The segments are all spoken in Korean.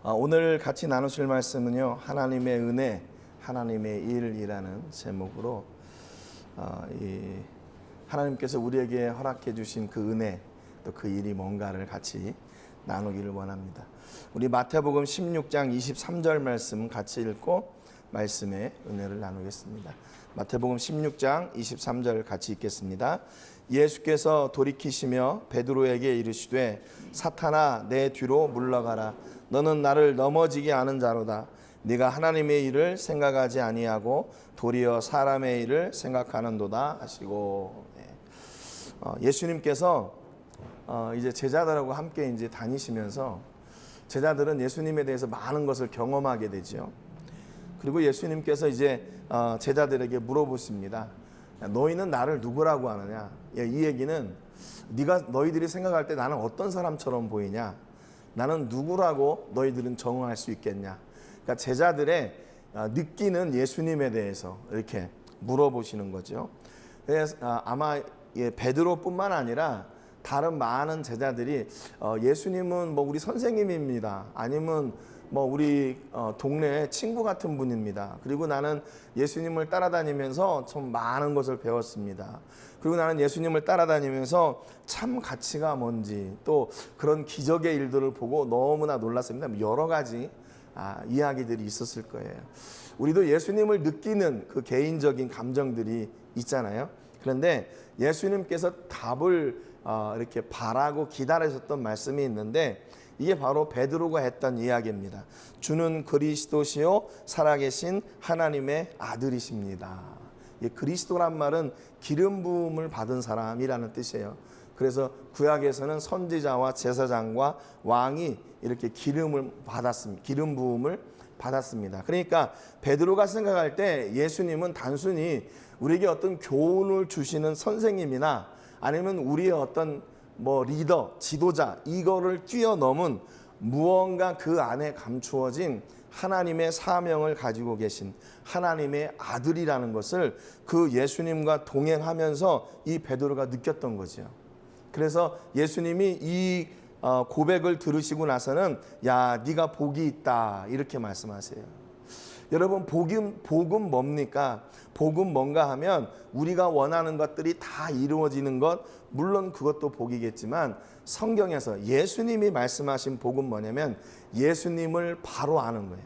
오늘 같이 나누실 말씀은요, 하나님의 은혜, 하나님의 일이라는 제목으로 하나님께서 우리에게 허락해 주신 그 은혜, 또 그 일이 뭔가를 같이 나누기를 원합니다. 우리 마태복음 16장 23절 말씀 같이 읽고 말씀의 은혜를 나누겠습니다. 마태복음 16장 23절 같이 읽겠습니다. 예수께서 돌이키시며 베드로에게 이르시되 사탄아 내 뒤로 물러가라. 너는 나를 넘어지게 하는 자로다. 네가 하나님의 일을 생각하지 아니하고 도리어 사람의 일을 생각하는도다 하시고. 예수님께서 이제 제자들하고 함께 이제 다니시면서 제자들은 예수님에 대해서 많은 것을 경험하게 되죠. 그리고 예수님께서 이제 제자들에게 물어보십니다. 너희는 나를 누구라고 하느냐? 이 얘기는 너희들이 생각할 때 나는 어떤 사람처럼 보이냐? 나는 누구라고 너희들은 정응할 수 있겠냐? 그러니까 제자들의 느끼는 예수님에 대해서 이렇게 물어보시는 거죠. 그래서 아마 베드로뿐만 아니라 다른 많은 제자들이 예수님은 뭐 우리 선생님입니다. 아니면 뭐 우리 동네 친구 같은 분입니다. 그리고 나는 예수님을 따라다니면서 좀 많은 것을 배웠습니다. 그리고 나는 예수님을 따라다니면서 참 가치가 뭔지 또 그런 기적의 일들을 보고 너무나 놀랐습니다. 여러 가지 이야기들이 있었을 거예요. 우리도 예수님을 느끼는 그 개인적인 감정들이 있잖아요. 그런데 예수님께서 답을 이렇게 바라고 기다리셨던 말씀이 있는데 이게 바로 베드로가 했던 이야기입니다. 주는 그리스도시요 살아계신 하나님의 아들이십니다. 그리스도란 말은 기름 부음을 받은 사람이라는 뜻이에요. 그래서 구약에서는 선지자와 제사장과 왕이 이렇게 기름 부음을 받았습니다. 그러니까 베드로가 생각할 때 예수님은 단순히 우리에게 어떤 교훈을 주시는 선생님이나 아니면 우리의 어떤 리더, 지도자 이거를 뛰어넘은 무언가 그 안에 감추어진 하나님의 사명을 가지고 계신 하나님의 아들이라는 것을 그 예수님과 동행하면서 이 베드로가 느꼈던 거죠. 그래서 예수님이 이 고백을 들으시고 나서는 야, 네가 복이 있다 이렇게 말씀하세요. 여러분 복은 뭡니까? 복은 뭔가 하면 우리가 원하는 것들이 다 이루어지는 것, 물론 그것도 복이겠지만 성경에서 예수님이 말씀하신 복은 뭐냐면 예수님을 바로 아는 거예요.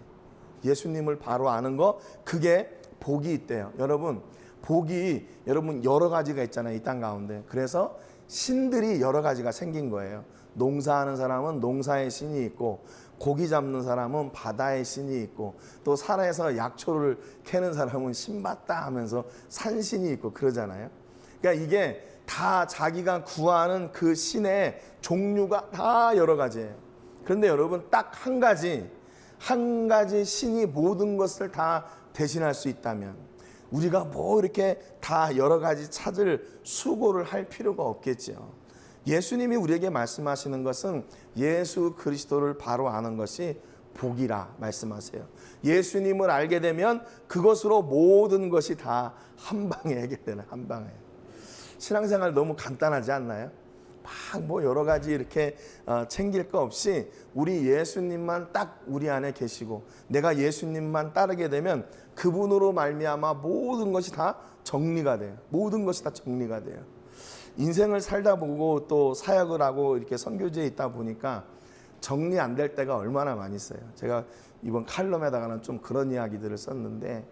예수님을 바로 아는 거, 그게 복이 있대요. 여러분 복이 여러 가지가 있잖아요, 이 땅 가운데. 그래서 신들이 여러 가지가 생긴 거예요. 농사하는 사람은 농사의 신이 있고, 고기 잡는 사람은 바다의 신이 있고, 또 산에서 약초를 캐는 사람은 신받다 하면서 산신이 있고 그러잖아요. 그러니까 이게 다 자기가 구하는 그 신의 종류가 다 여러 가지예요. 그런데 여러분 딱 한 가지 신이 모든 것을 다 대신할 수 있다면 우리가 이렇게 다 여러 가지 찾을 수고를 할 필요가 없겠죠. 예수님이 우리에게 말씀하시는 것은 예수 그리스도를 바로 아는 것이 복이라 말씀하세요. 예수님을 알게 되면 그것으로 모든 것이 다 한 방에 해결되는, 한 방에. 신앙생활 너무 간단하지 않나요? 막 여러 가지 이렇게 챙길 거 없이 우리 예수님만 딱 우리 안에 계시고 내가 예수님만 따르게 되면 그분으로 말미암아 모든 것이 다 정리가 돼요. 모든 것이 다 정리가 돼요. 인생을 살다 보고 또 사역을 하고 이렇게 선교지에 있다 보니까 정리 안 될 때가 얼마나 많이 있어요. 제가 이번 칼럼에다가는 좀 그런 이야기들을 썼는데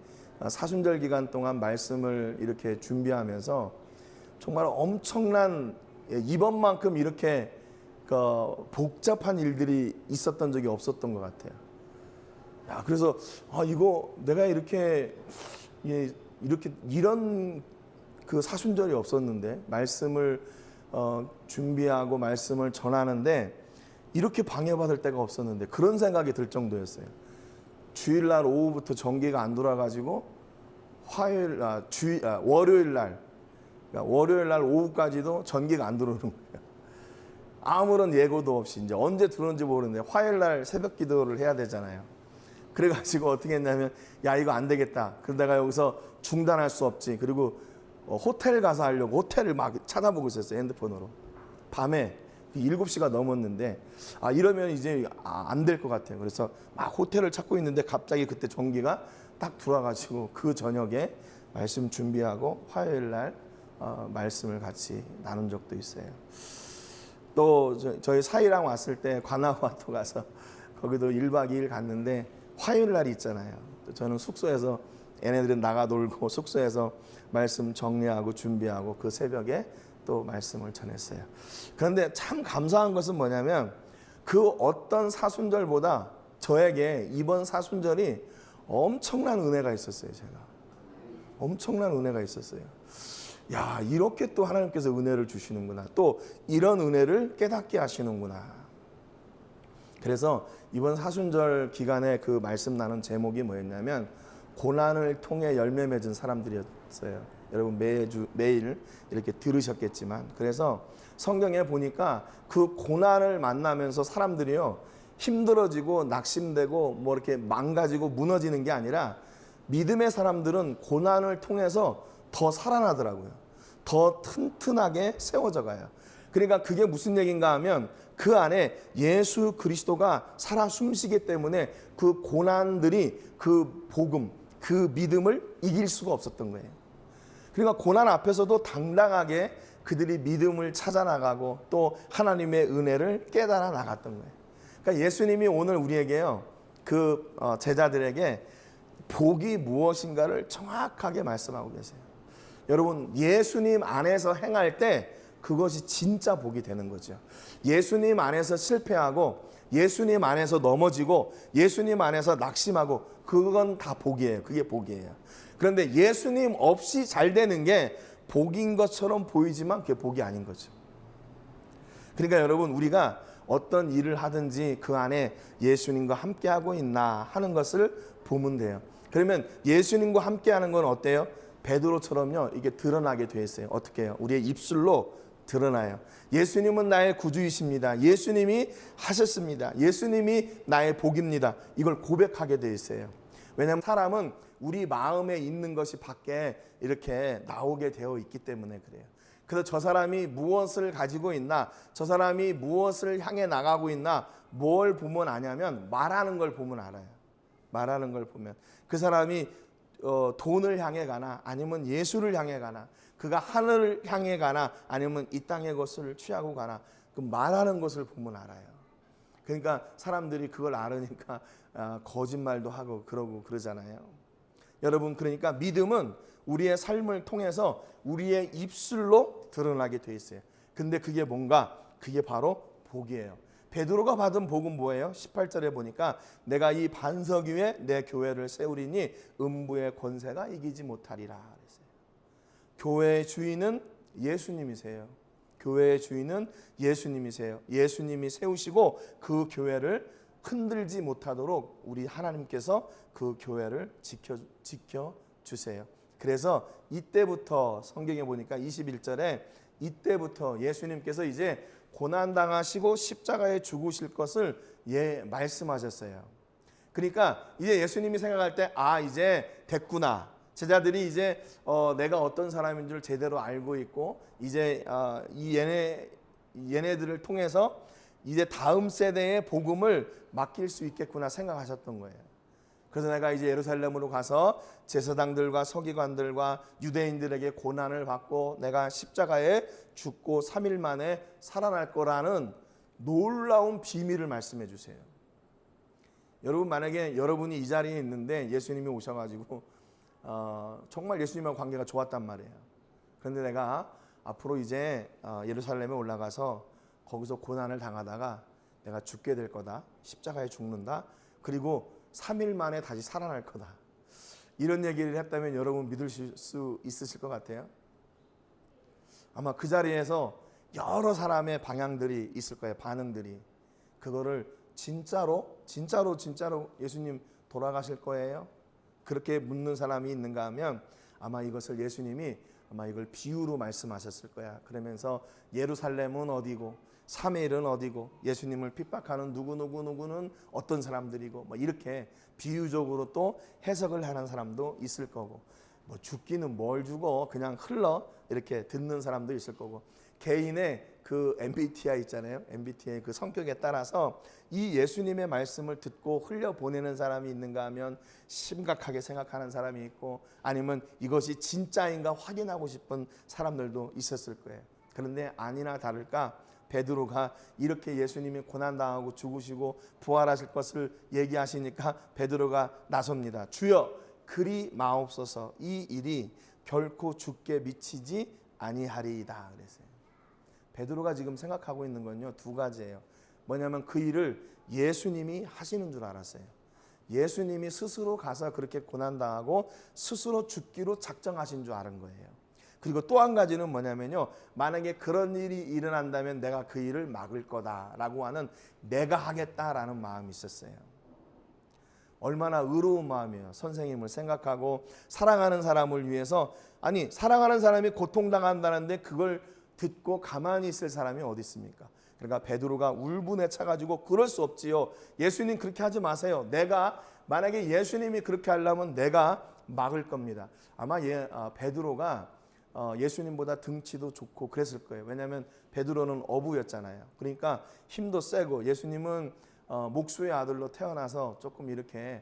사순절 기간 동안 말씀을 이렇게 준비하면서 정말 엄청난 이번만큼 이렇게 복잡한 일들이 있었던 적이 없었던 것 같아요. 그래서 이거 내가 이런 그 사순절이 없었는데 말씀을 준비하고 말씀을 전하는데 이렇게 방해받을 때가 없었는데 그런 생각이 들 정도였어요. 주일날 오후부터 전기가 안 돌아가지고 월요일 날 오후까지도 전기가 안 들어오는 거예요. 아무런 예고도 없이 이제 언제 들어오는지 모르는데 화요일 날 새벽 기도를 해야 되잖아요. 그래가지고 어떻게 했냐면 야, 이거 안 되겠다. 그러다가 여기서 중단할 수 없지. 그리고 호텔 가서 하려고 호텔을 막 찾아보고 있었어요, 핸드폰으로. 밤에 7시가 넘었는데 이러면 이제 안 될 것 같아요. 그래서 막 호텔을 찾고 있는데 갑자기 그때 전기가 딱 들어와가지고 그 저녁에 말씀 준비하고 화요일 날 말씀을 같이 나눈 적도 있어요. 또 저희 사이랑 왔을 때 관아와토 가서 거기도 1박 2일 갔는데 화요일 날이 있잖아요. 저는 숙소에서 얘네들은 나가 놀고 숙소에서 말씀 정리하고 준비하고 그 새벽에 또 말씀을 전했어요. 그런데 참 감사한 것은 뭐냐면 그 어떤 사순절보다 저에게 이번 사순절이 엄청난 은혜가 있었어요. 제가 엄청난 은혜가 있었어요. 야, 이렇게 또 하나님께서 은혜를 주시는구나. 또 이런 은혜를 깨닫게 하시는구나. 그래서 이번 사순절 기간에 그 말씀 나눈 제목이 뭐였냐면 고난을 통해 열매 맺은 사람들이었어요. 여러분 매일 이렇게 들으셨겠지만, 그래서 성경에 보니까 그 고난을 만나면서 사람들이요 힘들어지고 낙심되고 뭐 이렇게 망가지고 무너지는 게 아니라 믿음의 사람들은 고난을 통해서 더 살아나더라고요. 더 튼튼하게 세워져 가요. 그러니까 그게 무슨 얘기인가 하면 그 안에 예수 그리스도가 살아 숨쉬기 때문에 그 고난들이 그 복음, 그 믿음을 이길 수가 없었던 거예요. 그러니까 고난 앞에서도 당당하게 그들이 믿음을 찾아나가고 또 하나님의 은혜를 깨달아 나갔던 거예요. 그러니까 예수님이 오늘 우리에게요, 그 제자들에게 복이 무엇인가를 정확하게 말씀하고 계세요. 여러분, 예수님 안에서 행할 때 그것이 진짜 복이 되는 거죠. 예수님 안에서 실패하고 예수님 안에서 넘어지고 예수님 안에서 낙심하고 그건 다 복이에요. 그게 복이에요. 그런데 예수님 없이 잘 되는 게 복인 것처럼 보이지만 그게 복이 아닌 거죠. 그러니까 여러분, 우리가 어떤 일을 하든지 그 안에 예수님과 함께하고 있나 하는 것을 보면 돼요. 그러면 예수님과 함께하는 건 어때요? 베드로처럼요, 이게 드러나게 돼 있어요. 어떻게 해요? 우리의 입술로 드러나요. 예수님은 나의 구주이십니다. 예수님이 하셨습니다. 예수님이 나의 복입니다. 이걸 고백하게 돼 있어요. 왜냐하면 사람은 우리 마음에 있는 것이 밖에 이렇게 나오게 되어 있기 때문에 그래요. 그래서 저 사람이 무엇을 가지고 있나, 저 사람이 무엇을 향해 나가고 있나, 뭘 보면 아냐면 말하는 걸 보면 알아요. 말하는 걸 보면 그 사람이 돈을 향해 가나 아니면 예수를 향해 가나, 그가 하늘을 향해 가나 아니면 이 땅의 것을 취하고 가나, 그 말하는 것을 보면 알아요. 그러니까 사람들이 그걸 알으니까 거짓말도 하고 그러고 그러잖아요. 여러분, 그러니까 믿음은 우리의 삶을 통해서 우리의 입술로 드러나게 돼 있어요. 근데 그게 뭔가? 그게 바로 복이에요. 베드로가 받은 복은 뭐예요? 18절에 보니까 내가 이 반석 위에 내 교회를 세우리니 음부의 권세가 이기지 못하리라 그랬어요. 교회의 주인은 예수님이세요. 교회의 주인은 예수님이세요. 예수님이 세우시고 그 교회를 흔들지 못하도록 우리 하나님께서 그 교회를 지켜주세요. 그래서 이때부터 성경에 보니까 21절에 이때부터 예수님께서 이제 고난당하시고 십자가에 죽으실 것을 말씀하셨어요. 그러니까 이제 예수님이 생각할 때 이제 됐구나. 제자들이 이제 내가 어떤 사람인 줄 제대로 알고 있고 이제 이 얘네들을 통해서 이제 다음 세대의 복음을 맡길 수 있겠구나 생각하셨던 거예요. 그래서 내가 이제 예루살렘으로 가서 제사장들과 서기관들과 유대인들에게 고난을 받고 내가 십자가에 죽고 3일 만에 살아날 거라는 놀라운 비밀을 말씀해 주세요. 여러분, 만약에 여러분이 이 자리에 있는데 예수님이 오셔가지고 정말 예수님과 관계가 좋았단 말이에요. 그런데 내가 앞으로 이제 예루살렘에 올라가서 거기서 고난을 당하다가 내가 죽게 될 거다. 십자가에 죽는다. 그리고 3일 만에 다시 살아날 거다. 이런 얘기를 했다면 여러분 믿을 수 있으실 것 같아요? 아마 그 자리에서 여러 사람의 방향들이 있을 거예요. 반응들이. 그거를 진짜로 예수님 돌아가실 거예요? 그렇게 묻는 사람이 있는가 하면 아마 이것을 예수님이 아마 이걸 비유로 말씀하셨을 거야. 그러면서 예루살렘은 어디고 3일은 어디고 예수님을 핍박하는 누구는 어떤 사람들이고 뭐 이렇게 비유적으로 또 해석을 하는 사람도 있을 거고, 뭐 죽기는 뭘 죽어 그냥 흘러 이렇게 듣는 사람도 있을 거고, 개인의 그 MBTI 있잖아요. MBTI 그 성격에 따라서 이 예수님의 말씀을 듣고 흘려보내는 사람이 있는가 하면 심각하게 생각하는 사람이 있고, 아니면 이것이 진짜인가 확인하고 싶은 사람들도 있었을 거예요. 그런데 아니나 다를까 베드로가 이렇게 예수님이 고난당하고 죽으시고 부활하실 것을 얘기하시니까 베드로가 나섭니다. 주여 그리 마옵소서, 이 일이 결코 죽게 미치지 아니하리이다 그랬어요. 베드로가 지금 생각하고 있는 건요, 두 가지예요. 뭐냐면 그 일을 예수님이 하시는 줄 알았어요. 예수님이 스스로 가서 그렇게 고난당하고 스스로 죽기로 작정하신 줄 아는 거예요. 그리고 또 한 가지는 뭐냐면요, 만약에 그런 일이 일어난다면 내가 그 일을 막을 거다라고 하는 내가 하겠다라는 마음이 있었어요. 얼마나 의로운 마음이에요. 선생님을 생각하고 사랑하는 사람을 위해서, 아니 사랑하는 사람이 고통당한다는데 그걸 듣고 가만히 있을 사람이 어디 있습니까? 그러니까 베드로가 울분에 차가지고 그럴 수 없지요. 예수님 그렇게 하지 마세요. 내가 만약에 예수님이 그렇게 하려면 내가 막을 겁니다. 아마 베드로가 예수님보다 등치도 좋고 그랬을 거예요. 왜냐하면 베드로는 어부였잖아요. 그러니까 힘도 세고, 예수님은 목수의 아들로 태어나서 조금 이렇게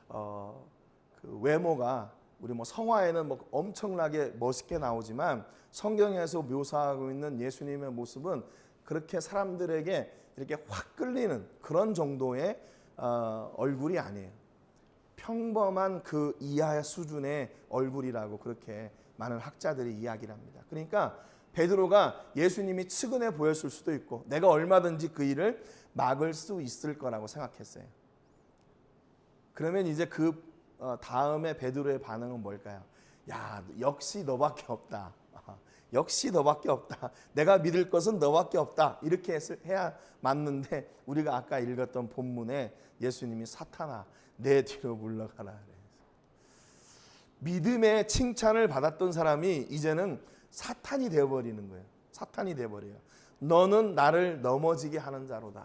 그 외모가 우리 성화에는 엄청나게 멋있게 나오지만 성경에서 묘사하고 있는 예수님의 모습은 그렇게 사람들에게 이렇게 확 끌리는 그런 정도의 얼굴이 아니에요. 평범한 그 이하 수준의 얼굴이라고 그렇게 많은 학자들이 이야기를 합니다. 그러니까 베드로가 예수님이 측은해 보였을 수도 있고 내가 얼마든지 그 일을 막을 수 있을 거라고 생각했어요. 그러면 이제 그 다음에 베드로의 반응은 뭘까요? 야, 역시 너밖에 없다. 역시 너밖에 없다. 내가 믿을 것은 너밖에 없다. 이렇게 해야 맞는데, 우리가 아까 읽었던 본문에 예수님이 사탄아 내 뒤로 물러가라. 믿음의 칭찬을 받았던 사람이 이제는 사탄이 되어버리는 거예요. 사탄이 되어버려요. 너는 나를 넘어지게 하는 자로다.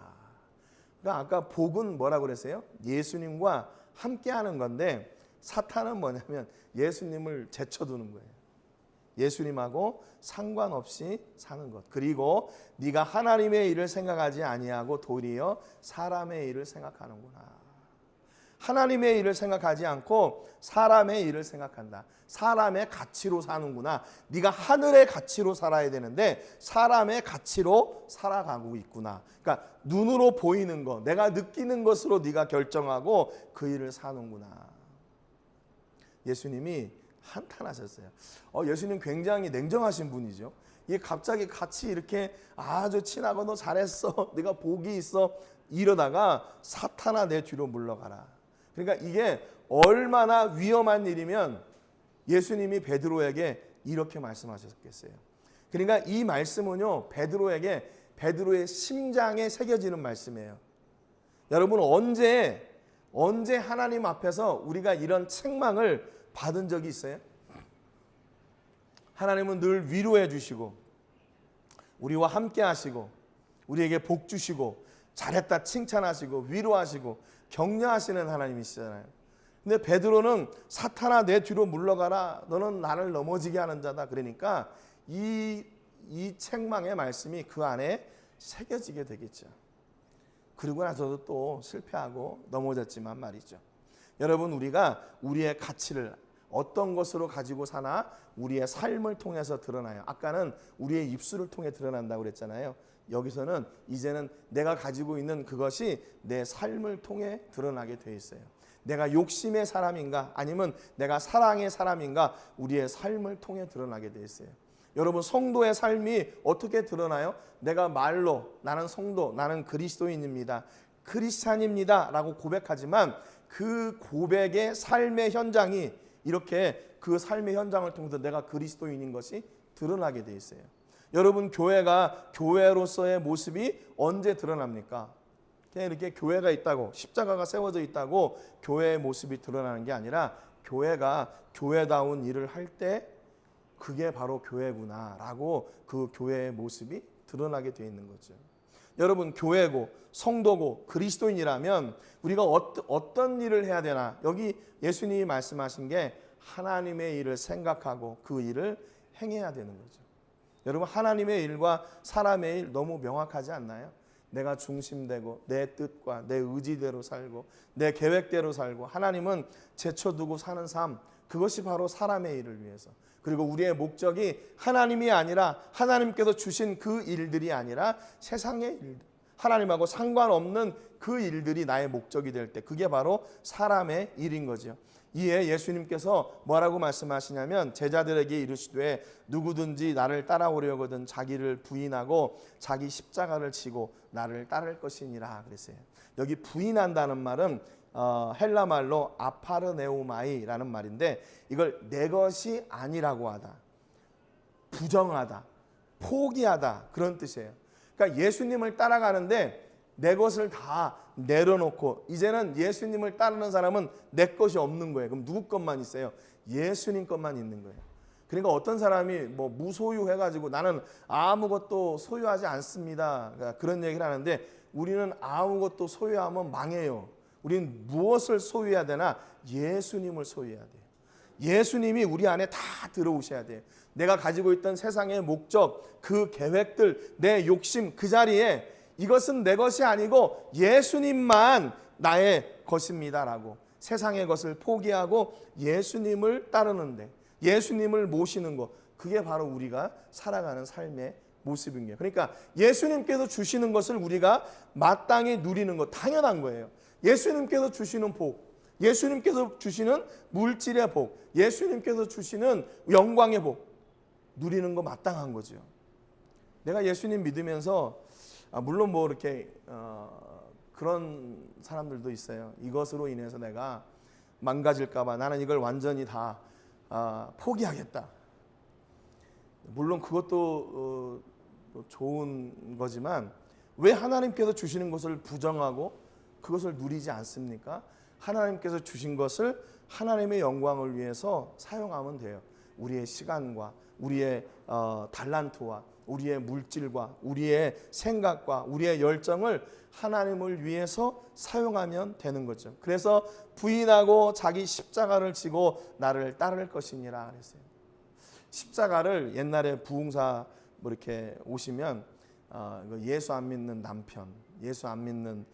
그러니까 아까 복은 뭐라고 그랬어요? 예수님과 함께하는 건데, 사탄은 뭐냐면 예수님을 제쳐두는 거예요. 예수님하고 상관없이 사는 것. 그리고 네가 하나님의 일을 생각하지 아니하고 도리어 사람의 일을 생각하는구나. 하나님의 일을 생각하지 않고 사람의 일을 생각한다. 사람의 가치로 사는구나. 네가 하늘의 가치로 살아야 되는데 사람의 가치로 살아가고 있구나. 그러니까 눈으로 보이는 것, 내가 느끼는 것으로 네가 결정하고 그 일을 사는구나. 예수님이 한탄하셨어요. 예수님 굉장히 냉정하신 분이죠. 이게 갑자기 같이 이렇게 아주 친하고 너 잘했어, 네가 복이 있어 이러다가 사탄아 내 뒤로 물러가라. 그러니까 이게 얼마나 위험한 일이면 예수님이 베드로에게 이렇게 말씀하셨겠어요. 그러니까 이 말씀은요, 베드로의 심장에 새겨지는 말씀이에요. 여러분 언제 하나님 앞에서 우리가 이런 책망을 받은 적이 있어요? 하나님은 늘 위로해 주시고 우리와 함께 하시고 우리에게 복 주시고 잘했다 칭찬하시고 위로하시고 격려하시는 하나님이시잖아요. 근데 베드로는 사탄아 내 뒤로 물러가라, 너는 나를 넘어지게 하는 자다. 그러니까 이 책망의 말씀이 그 안에 새겨지게 되겠죠. 그리고 나서도 또 실패하고 넘어졌지만 말이죠. 여러분, 우리가 우리의 가치를 어떤 것으로 가지고 사나 우리의 삶을 통해서 드러나요. 아까는 우리의 입술을 통해 드러난다고 그랬잖아요. 여기서는 이제는 내가 가지고 있는 그것이 내 삶을 통해 드러나게 돼 있어요. 내가 욕심의 사람인가 아니면 내가 사랑의 사람인가 우리의 삶을 통해 드러나게 돼 있어요. 여러분, 성도의 삶이 어떻게 드러나요? 내가 말로 나는 성도, 나는 그리스도인입니다, 크리스찬입니다 라고 고백하지만 그 고백의 삶의 현장이 이렇게 그 삶의 현장을 통해서 내가 그리스도인인 것이 드러나게 돼 있어요. 여러분, 교회가 교회로서의 모습이 언제 드러납니까? 그냥 이렇게 교회가 있다고, 십자가가 세워져 있다고 교회의 모습이 드러나는 게 아니라 교회가 교회다운 일을 할 때 그게 바로 교회구나라고 그 교회의 모습이 드러나게 돼 있는 거죠. 여러분, 교회고 성도고 그리스도인이라면 우리가 어떤 일을 해야 되나? 여기 예수님이 말씀하신 게 하나님의 일을 생각하고 그 일을 행해야 되는 거죠. 여러분, 하나님의 일과 사람의 일 너무 명확하지 않나요? 내가 중심되고 내 뜻과 내 의지대로 살고 내 계획대로 살고, 하나님은 제쳐두고 사는 삶, 그것이 바로 사람의 일을 위해서, 그리고 우리의 목적이 하나님이 아니라 하나님께서 주신 그 일들이 아니라 세상의 일들, 하나님하고 상관없는 그 일들이 나의 목적이 될 때, 그게 바로 사람의 일인 거죠. 이에 예수님께서 뭐라고 말씀하시냐면, 제자들에게 이르시되 누구든지 나를 따라오려거든 자기를 부인하고 자기 십자가를 지고 나를 따를 것이니라 그랬어요. 여기 부인한다는 말은 헬라 말로 아파르네오마이라는 말인데, 이걸 내 것이 아니라고 하다, 부정하다, 포기하다, 그런 뜻이에요. 그러니까 예수님을 따라가는데 내 것을 다 내려놓고, 이제는 예수님을 따르는 사람은 내 것이 없는 거예요. 그럼 누구 것만 있어요? 예수님 것만 있는 거예요. 그러니까 어떤 사람이 뭐 무소유해가지고 나는 아무것도 소유하지 않습니다, 그러니까 그런 얘기를 하는데, 우리는 아무것도 소유하면 망해요. 우리는 무엇을 소유해야 되나? 예수님을 소유해야 돼요. 예수님이 우리 안에 다 들어오셔야 돼요. 내가 가지고 있던 세상의 목적, 그 계획들, 내 욕심, 그 자리에 이것은 내 것이 아니고 예수님만 나의 것입니다라고 세상의 것을 포기하고 예수님을 따르는데, 예수님을 모시는 것, 그게 바로 우리가 살아가는 삶의 모습인 거예요. 그러니까 예수님께서 주시는 것을 우리가 마땅히 누리는 것, 당연한 거예요. 예수님께서 주시는 복, 예수님께서 주시는 물질의 복, 예수님께서 주시는 영광의 복, 누리는 거 마땅한 거죠. 내가 예수님 믿으면서 물론 뭐 이렇게 그런 사람들도 있어요. 이것으로 인해서 내가 망가질까 봐 나는 이걸 완전히 다 포기하겠다. 물론 그것도 좋은 거지만, 왜 하나님께서 주시는 것을 부정하고 그것을 누리지 않습니까? 하나님께서 주신 것을 하나님의 영광을 위해서 사용하면 돼요. 우리의 시간과 우리의 달란트와 우리의 물질과 우리의 생각과 우리의 열정을 하나님을 위해서 사용하면 되는 거죠. 그래서 부인하고 자기 십자가를 지고 나를 따를 것이니라 그랬어요. 십자가를 옛날에 부흥사 뭐 이렇게 오시면 예수 안 믿는 남편, 예수 안 믿는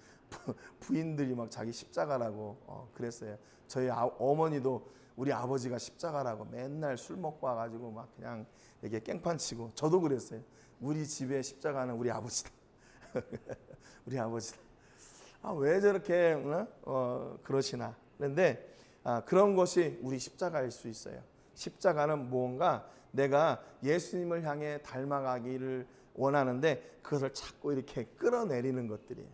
부인들이 막 자기 십자가라고 그랬어요. 저희 어머니도 우리 아버지가 십자가라고 맨날 술 먹고 와가지고 막 그냥 이렇게 깽판 치고, 저도 그랬어요. 우리 집의 십자가는 우리 아버지다. 우리 아버지다. 왜 저렇게 그러시나. 그런데 그런 것이 우리 십자가일 수 있어요. 십자가는 무언가 내가 예수님을 향해 닮아가기를 원하는데 그것을 자꾸 이렇게 끌어내리는 것들이에요.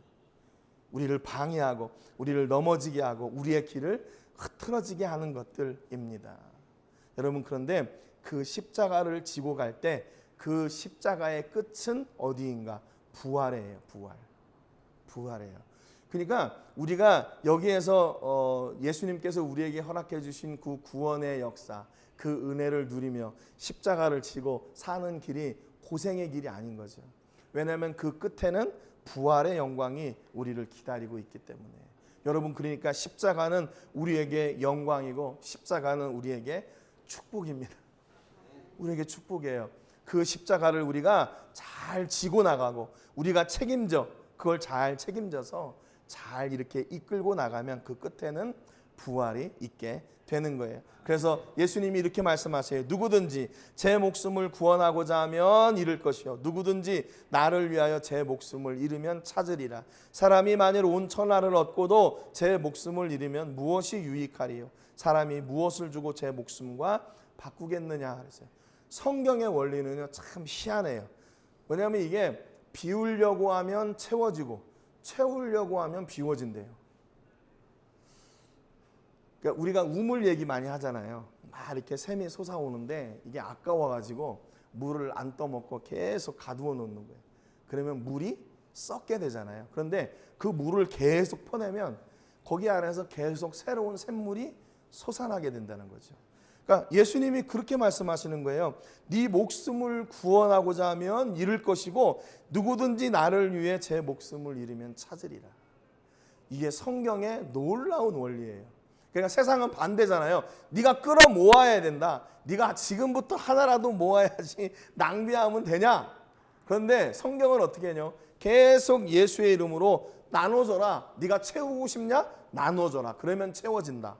우리를 방해하고 우리를 넘어지게 하고 우리의 길을 흐트러지게 하는 것들입니다. 여러분, 그런데 그 십자가를 지고 갈 때 그 십자가의 끝은 어디인가? 부활이에요. 부활이에요. 그러니까 우리가 여기에서 예수님께서 우리에게 허락해 주신 그 구원의 역사, 그 은혜를 누리며 십자가를 지고 사는 길이 고생의 길이 아닌 거죠. 왜냐하면 그 끝에는 부활의 영광이 우리를 기다리고 있기 때문에. 여러분, 그러니까 십자가는 우리에게 영광이고 십자가는 우리에게 축복입니다. 우리에게 축복이에요. 그 십자가를 우리가 잘 지고 나가고 우리가 그걸 잘 책임져서 잘 이렇게 이끌고 나가면 그 끝에는 부활이 있게 되는 거예요. 그래서 예수님이 이렇게 말씀하세요. 누구든지 제 목숨을 구원하고자 하면 잃을 것이요, 누구든지 나를 위하여 제 목숨을 잃으면 찾으리라. 사람이 만일 온 천하를 얻고도 제 목숨을 잃으면 무엇이 유익하리요? 사람이 무엇을 주고 제 목숨과 바꾸겠느냐 그랬어요. 성경의 원리는요 참 희한해요. 왜냐하면 이게 비우려고 하면 채워지고 채우려고 하면 비워진대요. 그러니까 우리가 우물 얘기 많이 하잖아요. 막 이렇게 샘이 솟아오는데 이게 아까워가지고 물을 안 떠먹고 계속 가두어 놓는 거예요. 그러면 물이 썩게 되잖아요. 그런데 그 물을 계속 퍼내면 거기 안에서 계속 새로운 샘물이 솟아나게 된다는 거죠. 그러니까 예수님이 그렇게 말씀하시는 거예요. 네 목숨을 구원하고자 하면 잃을 것이고 누구든지 나를 위해 제 목숨을 잃으면 찾으리라. 이게 성경의 놀라운 원리예요. 그러니까 세상은 반대잖아요. 네가 끌어 모아야 된다. 네가 지금부터 하나라도 모아야지 낭비하면 되냐? 그런데 성경은 어떻게 하냐? 계속 예수의 이름으로 나눠줘라. 네가 채우고 싶냐? 나눠줘라. 그러면 채워진다.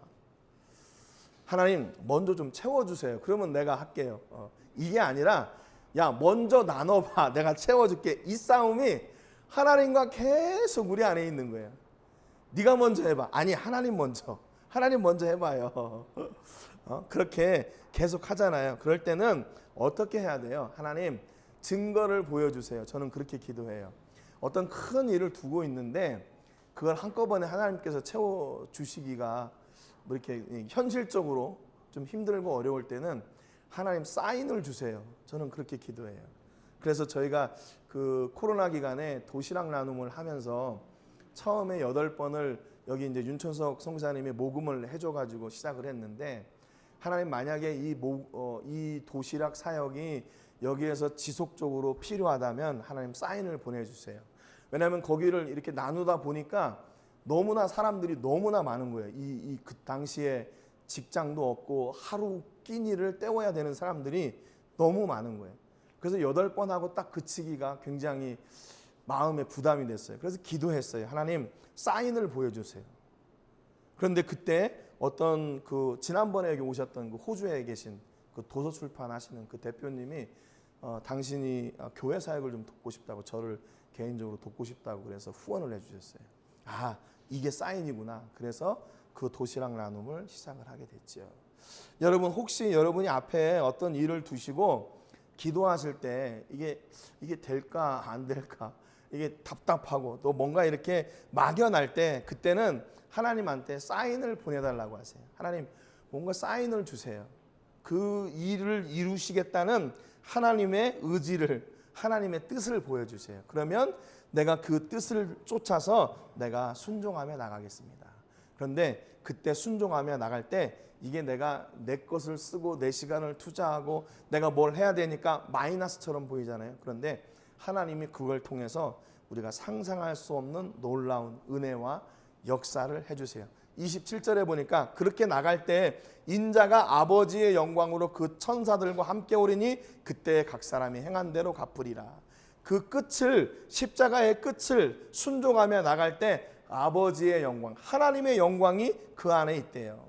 하나님 먼저 좀 채워주세요. 그러면 내가 할게요. 이게 아니라 야 먼저 나눠봐. 내가 채워줄게. 이 싸움이 하나님과 계속 우리 안에 있는 거예요. 네가 먼저 해봐. 아니 하나님 먼저. 하나님 먼저 해봐요. 그렇게 계속 하잖아요. 그럴 때는 어떻게 해야 돼요? 하나님 증거를 보여주세요. 저는 그렇게 기도해요. 어떤 큰 일을 두고 있는데 그걸 한꺼번에 하나님께서 채워주시기가 뭐 이렇게 현실적으로 좀 힘들고 어려울 때는 하나님 사인을 주세요. 저는 그렇게 기도해요. 그래서 저희가 그 코로나 기간에 도시락 나눔을 하면서 처음에 8번을 여기 이제 윤천석 선교사님이 모금을 해줘가지고 시작을 했는데 하나님 만약에 이 도시락 사역이 여기에서 지속적으로 필요하다면 하나님 사인을 보내주세요. 왜냐하면 거기를 이렇게 나누다 보니까 너무나 사람들이 너무나 많은 거예요. 그 당시에 직장도 없고 하루 끼니를 때워야 되는 사람들이 너무 많은 거예요. 그래서 8번 하고 딱 그치기가 굉장히 마음에 부담이 됐어요. 그래서 기도했어요. 하나님 사인을 보여주세요. 그런데 그때 어떤 그 지난번에 여기 오셨던 그 호주에 계신 그 도서 출판하시는 그 대표님이 당신이 교회 사역을 좀 돕고 싶다고 저를 개인적으로 돕고 싶다고 그래서 후원을 해주셨어요. 아 이게 사인이구나. 그래서 그 도시락 나눔을 시작을 하게 됐죠. 여러분 혹시 여러분이 앞에 어떤 일을 두시고 기도하실 때 이게 될까 안 될까 이게 답답하고 또 뭔가 이렇게 막연할 때 그때는 하나님한테 사인을 보내달라고 하세요. 하나님 뭔가 사인을 주세요. 그 일을 이루시겠다는 하나님의 의지를 하나님의 뜻을 보여주세요. 그러면 내가 그 뜻을 쫓아서 내가 순종하며 나가겠습니다. 그런데 그때 순종하며 나갈 때 이게 내가 내 것을 쓰고 내 시간을 투자하고 내가 뭘 해야 되니까 마이너스처럼 보이잖아요. 그런데 하나님이 그걸 통해서 우리가 상상할 수 없는 놀라운 은혜와 역사를 해주세요. 27절에 보니까 그렇게 나갈 때 인자가 아버지의 영광으로 그 천사들과 함께 오리니 그때 각 사람이 행한 대로 갚으리라. 그 끝을 십자가의 끝을 순종하며 나갈 때 아버지의 영광, 하나님의 영광이 그 안에 있대요.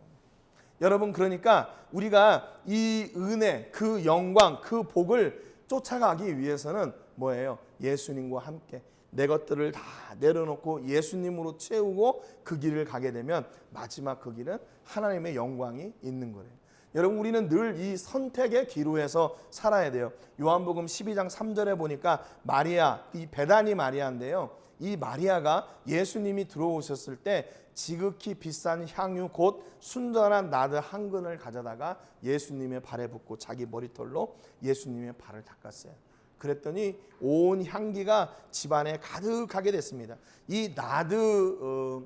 여러분 그러니까 우리가 이 은혜, 그 영광, 그 복을 쫓아가기 위해서는 뭐예요? 예수님과 함께 내 것들을 다 내려놓고 예수님으로 채우고 그 길을 가게 되면 마지막 그 길은 하나님의 영광이 있는 거예요. 여러분 우리는 늘 이 선택의 기로에서 살아야 돼요. 요한복음 12장 3절에 보니까 마리아, 이 베다니 마리아인데요. 이 마리아가 예수님이 들어오셨을 때 지극히 비싼 향유 곧 순전한 나드 한 근을 가져다가 예수님의 발에 붓고 자기 머리털로 예수님의 발을 닦았어요. 그랬더니 온 향기가 집안에 가득하게 됐습니다. 이 나드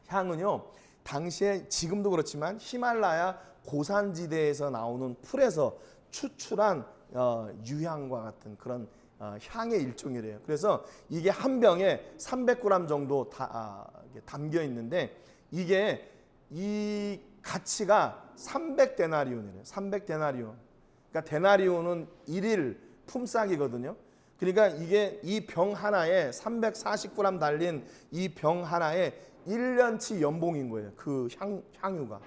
향은요 당시에 지금도 그렇지만 히말라야 고산지대에서 나오는 풀에서 추출한 유향과 같은 그런 향의 일종이래요. 그래서 이게 한 병에 300g 정도 담겨 있는데 이게 이 가치가 300데나리온이래요. 300데나리온. 그러니까 데나리온은 1일 품삯이거든요. 그러니까 이게 이 병 하나에 340g 달린 이 병 하나에 1년치 연봉인 거예요. 그 향유가.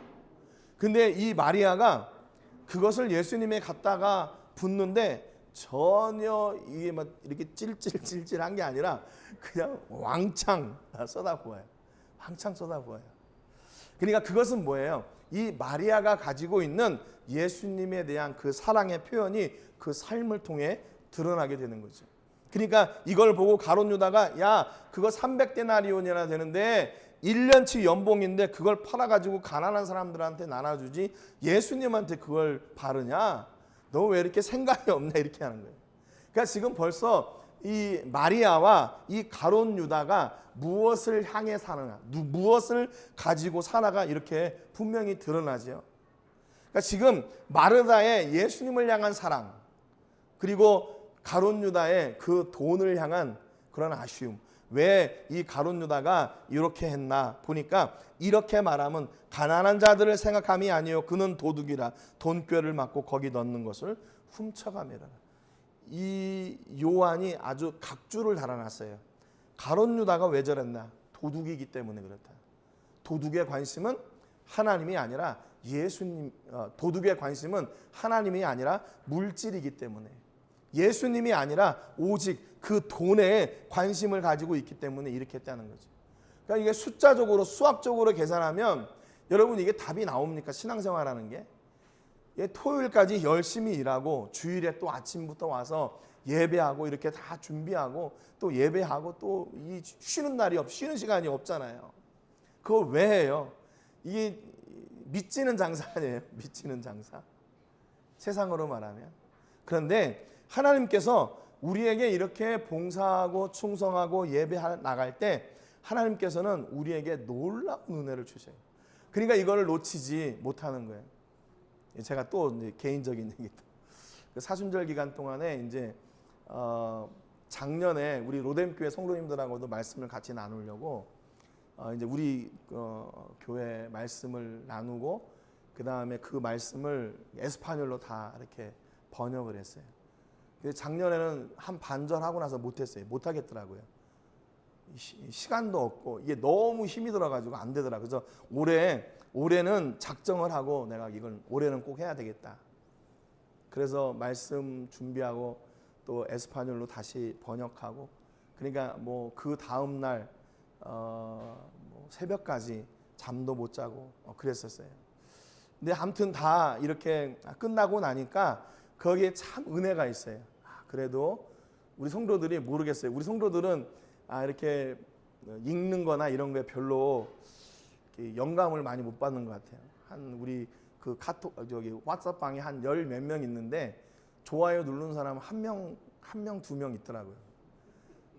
근데 이 마리아가 그것을 예수님에 갖다가 붓는데 전혀 이게 막 이렇게 찔찔찔찔한 게 아니라 그냥 왕창 쏟아부어요. 왕창 쏟아부어요. 그러니까 그것은 뭐예요? 이 마리아가 가지고 있는 예수님에 대한 그 사랑의 표현이 그 삶을 통해 드러나게 되는 거죠. 그러니까 이걸 보고 가룟 유다가 야 그거 300데나리온이나 되는데 1년치 연봉인데 그걸 팔아가지고 가난한 사람들한테 나눠주지 예수님한테 그걸 바르냐? 너 왜 이렇게 생각이 없냐? 이렇게 하는 거예요. 그러니까 지금 벌써 이 마리아와 이 가룟 유다가 무엇을 향해 사느냐, 무엇을 가지고 사나가 이렇게 분명히 드러나죠. 그러니까 지금 마르다의 예수님을 향한 사랑, 그리고 가룟 유다의 그 돈을 향한 그런 아쉬움, 왜 이 가룟 유다가 이렇게 했나 보니까 이렇게 말하면 가난한 자들을 생각함이 아니요 그는 도둑이라 돈꾀를 맞고 거기 넣는 것을 훔쳐가매라. 이 요한이 아주 각주를 달아놨어요. 가룟 유다가 왜 저랬나? 도둑이기 때문에 그렇다. 도둑의 관심은 하나님이 아니라 예수님, 도둑의 관심은 하나님이 아니라 물질이기 때문에, 예수님이 아니라 오직 그 돈에 관심을 가지고 있기 때문에 이렇게 했다는 거죠. 그러니까 이게 숫자적으로 수학적으로 계산하면 여러분 이게 답이 나옵니까? 신앙생활하는 게 토요일까지 열심히 일하고 주일에 또 아침부터 와서 예배하고 이렇게 다 준비하고 또 예배하고 또 이 쉬는 시간이 없잖아요. 그걸 왜 해요? 이게 미치는 장사 아니에요? 미치는 장사. 세상으로 말하면. 그런데 하나님께서 우리에게 이렇게 봉사하고 충성하고 예배 나갈 때 하나님께서는 우리에게 놀라운 은혜를 주셔요. 그러니까 이거를 놓치지 못하는 거예요. 제가 또 이제 개인적인 얘기, 사순절 기간 동안에 이제 작년에 우리 로뎀교회 성도님들하고도 말씀을 같이 나누려고 이제 우리 교회 말씀을 나누고 그 다음에 그 말씀을 에스파뇰로 다 이렇게 번역을 했어요. 작년에는 한 반절 하고 나서 못했어요. 못하겠더라고요. 시간도 없고 이게 너무 힘이 들어가지고 안 되더라고요. 그래서 올해는 작정을 하고 내가 이건 올해는 꼭 해야 되겠다. 그래서 말씀 준비하고 또 에스파뇰로 다시 번역하고 그러니까 뭐 그 다음 날 뭐 새벽까지 잠도 못 자고 그랬었어요. 근데 아무튼 다 이렇게 끝나고 나니까 거기에 참 은혜가 있어요. 그래도 우리 성도들이 모르겠어요. 우리 성도들은 이렇게 읽는 거나 이런 거에 별로 영감을 많이 못 받는 것 같아요. 한 우리 그 카톡 저기 왓츠업 방에 한 열 몇 명 있는데 좋아요 누르는 사람 한 명, 두 명 있더라고요.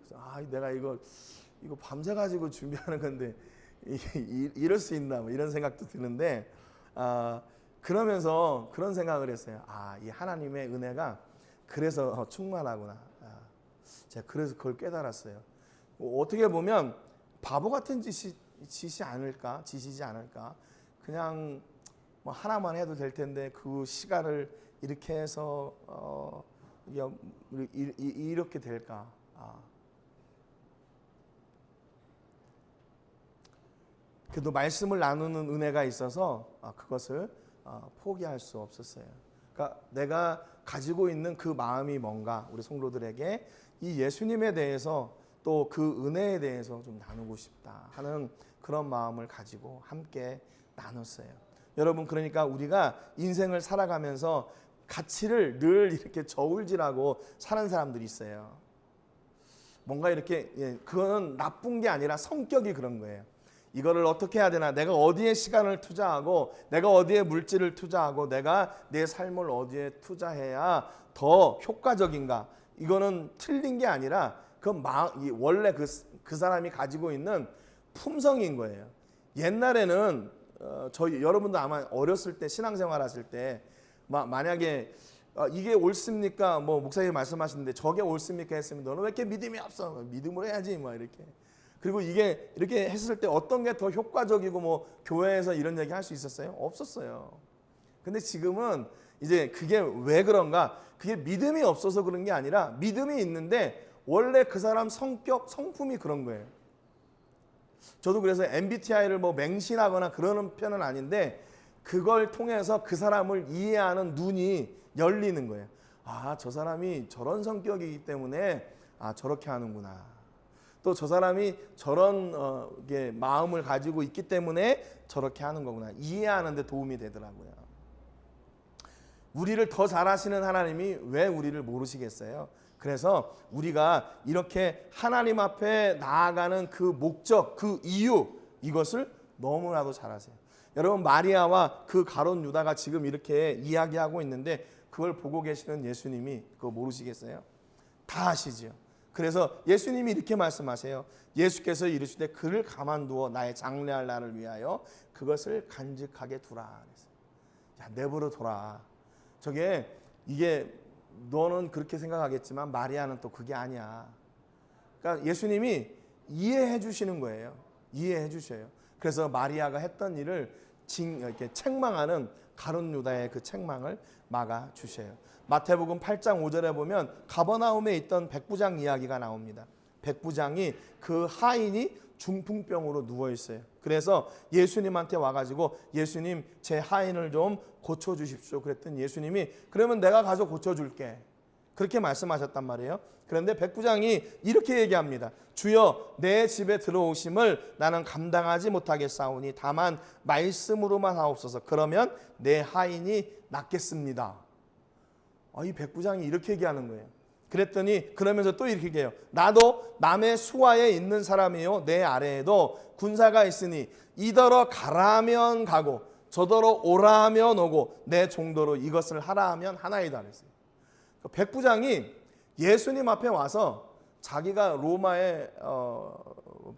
그래서 내가 이거 밤새 가지고 준비하는 건데 이럴 수 있나 뭐 이런 생각도 드는데 그러면서 그런 생각을 했어요. 이 하나님의 은혜가 그래서 충만하구나. 제가 그래서 그걸 깨달았어요. 어떻게 보면 바보 같은 짓이지 않을까. 그냥 뭐 하나만 해도 될 텐데 그 시간을 이렇게 해서 이렇게 될까. 그래도 말씀을 나누는 은혜가 있어서 그것을 포기할 수 없었어요. 그러니까 내가 가지고 있는 그 마음이 뭔가 우리 성도들에게 이 예수님에 대해서 또 그 은혜에 대해서 좀 나누고 싶다 하는 그런 마음을 가지고 함께 나눴어요. 여러분 그러니까 우리가 인생을 살아가면서 가치를 늘 이렇게 저울질하고 사는 사람들이 있어요. 뭔가 이렇게 그거는 나쁜 게 아니라 성격이 그런 거예요. 이거를 어떻게 해야 되나? 내가 어디에 시간을 투자하고 내가 어디에 물질을 투자하고 내가 내 삶을 어디에 투자해야 더 효과적인가? 이거는 틀린 게 아니라 원래 그 사람이 가지고 있는 품성인 거예요. 옛날에는 여러분도 아마 어렸을 때 신앙생활 하실 때 만약에 이게 옳습니까? 뭐 목사님 말씀하시는데 저게 옳습니까? 했으면 너는 왜 이렇게 믿음이 없어? 믿음으로 해야지 뭐 이렇게. 그리고 이게 이렇게 했을 때 어떤 게 더 효과적이고 뭐 교회에서 이런 얘기 할 수 있었어요? 없었어요. 근데 지금은 이제 그게 왜 그런가? 그게 믿음이 없어서 그런 게 아니라 믿음이 있는데 원래 그 사람 성품이 그런 거예요. 저도 그래서 MBTI를 뭐 맹신하거나 그러는 편은 아닌데 그걸 통해서 그 사람을 이해하는 눈이 열리는 거예요. 저 사람이 저런 성격이기 때문에 저렇게 하는구나. 또 저 사람이 저런 마음을 가지고 있기 때문에 저렇게 하는 거구나. 이해하는 데 도움이 되더라고요. 우리를 더 잘하시는 하나님이 왜 우리를 모르시겠어요? 그래서 우리가 이렇게 하나님 앞에 나아가는 그 목적, 그 이유 이것을 너무나도 잘 아세요. 여러분 마리아와 그 가룟 유다가 지금 이렇게 이야기하고 있는데 그걸 보고 계시는 예수님이 그거 모르시겠어요? 다 아시죠. 그래서 예수님이 이렇게 말씀하세요. 예수께서 이르시되 그를 가만두어 나의 장래할 날을 위하여 그것을 간직하게 두라. 야, 내버려 둬라. 이게 너는 그렇게 생각하겠지만 마리아는 또 그게 아니야. 그러니까 예수님이 이해해 주시는 거예요. 이해해 주셔요. 그래서 마리아가 했던 일을 이렇게 책망하는 가룟 유다의 그 책망을 막아 주셔요. 마태복음 8장 5절에 보면 가버나움에 있던 백부장 이야기가 나옵니다. 백부장이 그 하인이 중풍병으로 누워 있어요. 그래서 예수님한테 와가지고 예수님 제 하인을 좀 고쳐주십시오. 그랬더니 예수님이 그러면 내가 가서 고쳐줄게. 그렇게 말씀하셨단 말이에요. 그런데 백부장이 이렇게 얘기합니다. 주여 내 집에 들어오심을 나는 감당하지 못하겠사오니 다만 말씀으로만 하옵소서. 그러면 내 하인이 낫겠습니다. 이 백부장이 이렇게 얘기하는 거예요. 그랬더니 그러면서 또 이렇게 얘기해요. 나도 남의 수하에 있는 사람이요 내 아래에도 군사가 있으니 이더러 가라 하면 가고 저더러 오라 하면 오고 내 종도로 이것을 하라 하면 하나이다 그랬어요. 백부장이 예수님 앞에 와서 자기가 로마의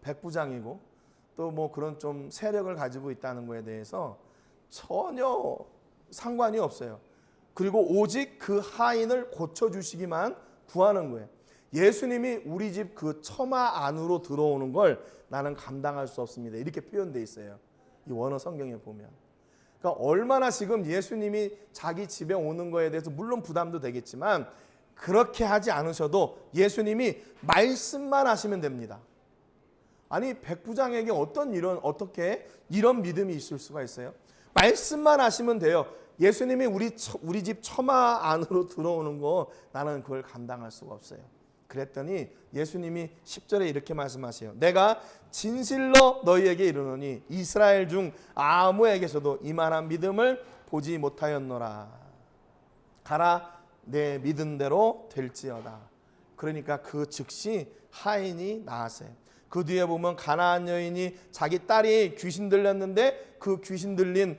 백부장이고 또 뭐 그런 좀 세력을 가지고 있다는 거에 대해서 전혀 상관이 없어요. 그리고 오직 그 하인을 고쳐주시기만 구하는 거예요. 예수님이 우리 집 그 처마 안으로 들어오는 걸 나는 감당할 수 없습니다. 이렇게 표현되어 있어요. 이 원어 성경에 보면. 그러니까 얼마나 지금 예수님이 자기 집에 오는 거에 대해서 물론 부담도 되겠지만 그렇게 하지 않으셔도 예수님이 말씀만 하시면 됩니다. 아니 백부장에게 어떻게 이런 믿음이 있을 수가 있어요? 말씀만 하시면 돼요. 예수님이 우리 집 처마 안으로 들어오는 거 나는 그걸 감당할 수가 없어요. 그랬더니 예수님이 10절에 이렇게 말씀하세요. 내가 진실로 너희에게 이르노니 이스라엘 중 아무에게서도 이만한 믿음을 보지 못하였노라. 가라 내 믿은 대로 될지어다. 그러니까 그 즉시 하인이 나았어요. 그 뒤에 보면 가나안 여인이 자기 딸이 귀신 들렸는데 그 귀신 들린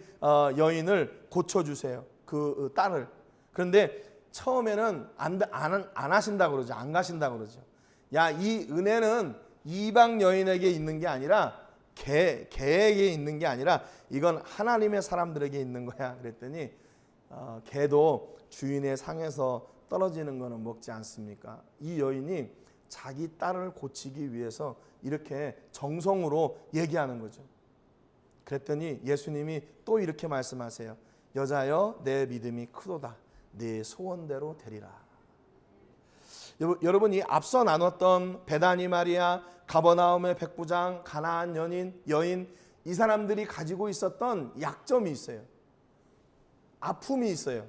여인을 고쳐주세요. 그 딸을. 그런데 처음에는 안 하신다고 그러죠. 안 가신다고 그러죠. 야, 이 은혜는 이방 여인에게 있는 게 아니라 개에게 있는 게 아니라 이건 하나님의 사람들에게 있는 거야. 그랬더니 개도 주인의 상에서 떨어지는 거는 먹지 않습니까? 이 여인이 자기 딸을 고치기 위해서 이렇게 정성으로 얘기하는 거죠. 그랬더니 예수님이 또 이렇게 말씀하세요. 여자여 내 믿음이 크도다. 네 소원대로 되리라. 여러분 이 앞서 나눴던 베다니 마리아, 가버나움의 백부장, 가나안 여인 이 사람들이 가지고 있었던 약점이 있어요. 아픔이 있어요.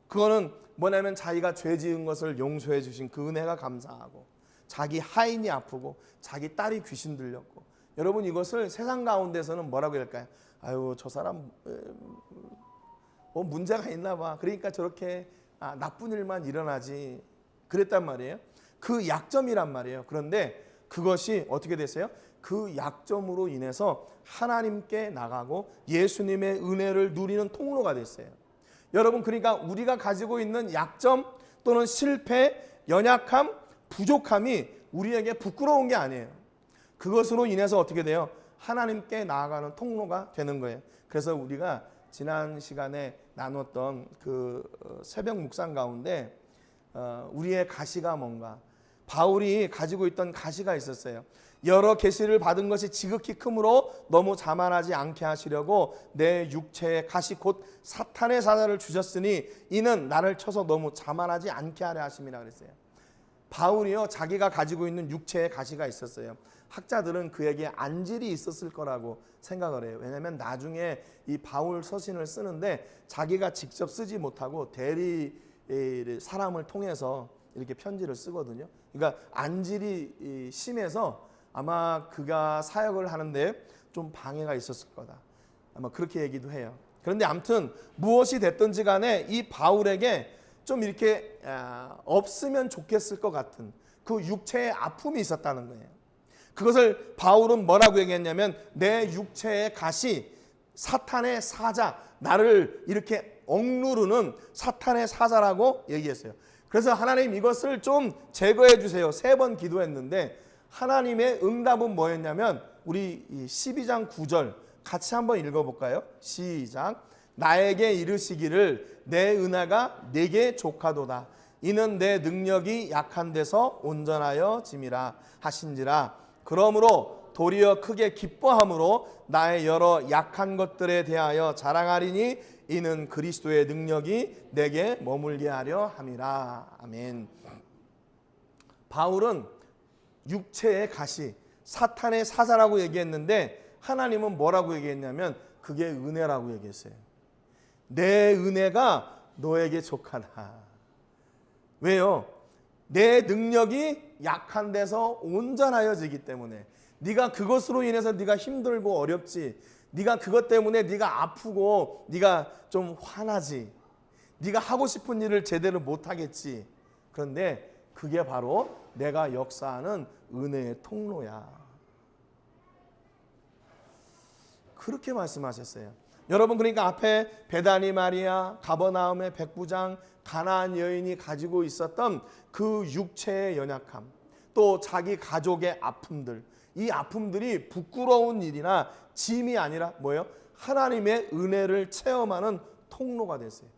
그거는 뭐냐면 자기가 죄 지은 것을 용서해 주신 그 은혜가 감사하고 자기 하인이 아프고 자기 딸이 귀신 들렸고 여러분 이것을 세상 가운데서는 뭐라고 할까요? 아유 저 사람 뭐 문제가 있나 봐. 그러니까 저렇게 나쁜 일만 일어나지. 그랬단 말이에요. 그 약점이란 말이에요. 그런데 그것이 어떻게 됐어요? 그 약점으로 인해서 하나님께 나가고 예수님의 은혜를 누리는 통로가 됐어요. 여러분 그러니까 우리가 가지고 있는 약점 또는 실패, 연약함, 부족함이 우리에게 부끄러운 게 아니에요. 그것으로 인해서 어떻게 돼요? 하나님께 나아가는 통로가 되는 거예요. 그래서 우리가 지난 시간에 나눴던 그 새벽 묵상 가운데 우리의 가시가 뭔가 바울이 가지고 있던 가시가 있었어요. 여러 계시를 받은 것이 지극히 크므로 너무 자만하지 않게 하시려고 내 육체의 가시 곧 사탄의 사자를 주셨으니 이는 나를 쳐서 너무 자만하지 않게 하려 하심이라 그랬어요. 바울이요 자기가 가지고 있는 육체의 가시가 있었어요. 학자들은 그에게 안질이 있었을 거라고 생각을 해요. 왜냐하면 나중에 이 바울 서신을 쓰는데 자기가 직접 쓰지 못하고 대리 사람을 통해서 이렇게 편지를 쓰거든요. 그러니까 안질이 심해서 아마 그가 사역을 하는데 좀 방해가 있었을 거다. 아마 그렇게 얘기도 해요. 그런데 아무튼 무엇이 됐든지 간에 이 바울에게 좀 이렇게 없으면 좋겠을 것 같은 그 육체의 아픔이 있었다는 거예요. 그것을 바울은 뭐라고 얘기했냐면 내 육체의 가시 사탄의 사자 나를 이렇게 억누르는 사탄의 사자라고 얘기했어요. 그래서 하나님 이것을 좀 제거해 주세요. 3번 기도했는데 하나님의 응답은 뭐였냐면 우리 12장 9절 같이 한번 읽어볼까요? 시작. 나에게 이르시기를 내 은혜가 내게 족하도다. 이는 내 능력이 약한 데서 온전하여 짐이라 하신지라. 그러므로 도리어 크게 기뻐함으로 나의 여러 약한 것들에 대하여 자랑하리니 이는 그리스도의 능력이 내게 머물게 하려 함이라. 아멘. 바울은 육체의 가시, 사탄의 사자라고 얘기했는데 하나님은 뭐라고 얘기했냐면 그게 은혜라고 얘기했어요. 내 은혜가 너에게 족하다. 왜요? 내 능력이 약한 데서 온전하여지기 때문에. 네가 그것으로 인해서 네가 힘들고 어렵지. 네가 그것 때문에 네가 아프고 네가 좀 화나지. 네가 하고 싶은 일을 제대로 못하겠지. 그런데 그게 바로 내가 역사하는 은혜의 통로야. 그렇게 말씀하셨어요. 여러분, 그러니까 앞에 베다니 마리아, 가버나움의 백부장, 가나안 여인이 가지고 있었던 그 육체의 연약함, 또 자기 가족의 아픔들, 이 아픔들이 부끄러운 일이나 짐이 아니라 뭐예요? 하나님의 은혜를 체험하는 통로가 됐어요.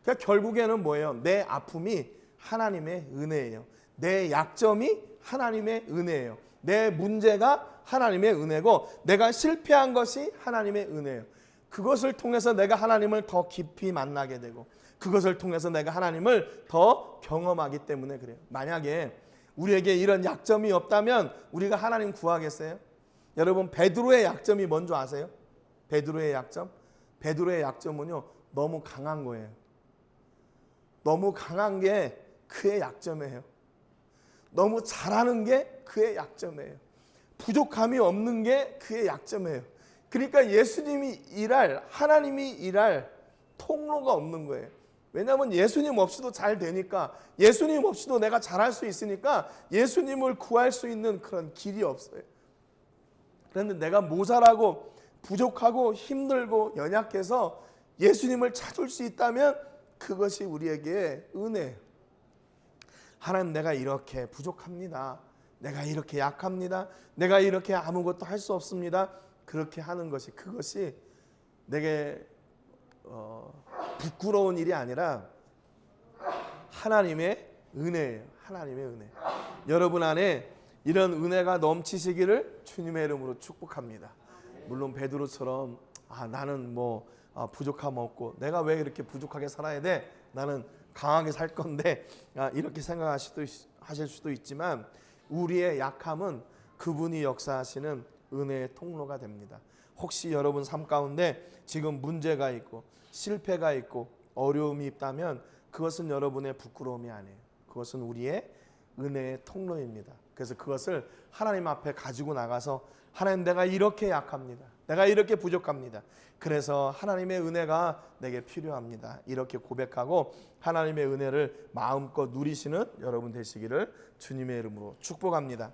그러니까 결국에는 뭐예요? 내 아픔이 하나님의 은혜예요. 내 약점이 하나님의 은혜예요. 내 문제가 하나님의 은혜고 내가 실패한 것이 하나님의 은혜예요. 그것을 통해서 내가 하나님을 더 깊이 만나게 되고 그것을 통해서 내가 하나님을 더 경험하기 때문에 그래요. 만약에 우리에게 이런 약점이 없다면 우리가 하나님 구하겠어요? 여러분, 베드로의 약점이 뭔지 아세요? 베드로의 약점? 베드로의 약점은요, 너무 강한 거예요. 너무 강한 게 그의 약점이에요. 너무 잘하는 게 그의 약점이에요. 부족함이 없는 게 그의 약점이에요. 그러니까 예수님이 일할, 하나님이 일할 통로가 없는 거예요. 왜냐하면 예수님 없이도 잘 되니까, 예수님 없이도 내가 잘할 수 있으니까 예수님을 구할 수 있는 그런 길이 없어요. 그런데 내가 모자라고 부족하고 힘들고 연약해서 예수님을 찾을 수 있다면 그것이 우리에게 은혜예요. 하나님, 내가 이렇게 부족합니다. 내가 이렇게 약합니다. 내가 이렇게 아무것도 할 수 없습니다. 그렇게 하는 것이, 그것이 내게 부끄러운 일이 아니라 하나님의 은혜예요. 하나님의 은혜. 여러분 안에 이런 은혜가 넘치시기를 주님의 이름으로 축복합니다. 물론 베드로처럼 나는 부족함 없고 내가 왜 이렇게 부족하게 살아야 돼? 나는 강하게 살 건데 이렇게 생각하실 수도 있지만 우리의 약함은 그분이 역사하시는 은혜의 통로가 됩니다. 혹시 여러분 삶 가운데 지금 문제가 있고 실패가 있고 어려움이 있다면 그것은 여러분의 부끄러움이 아니에요. 그것은 우리의 은혜의 통로입니다. 그래서 그것을 하나님 앞에 가지고 나가서 하나님, 내가 이렇게 약합니다. 내가 이렇게 부족합니다. 그래서 하나님의 은혜가 내게 필요합니다. 이렇게 고백하고 하나님의 은혜를 마음껏 누리시는 여러분 되시기를 주님의 이름으로 축복합니다.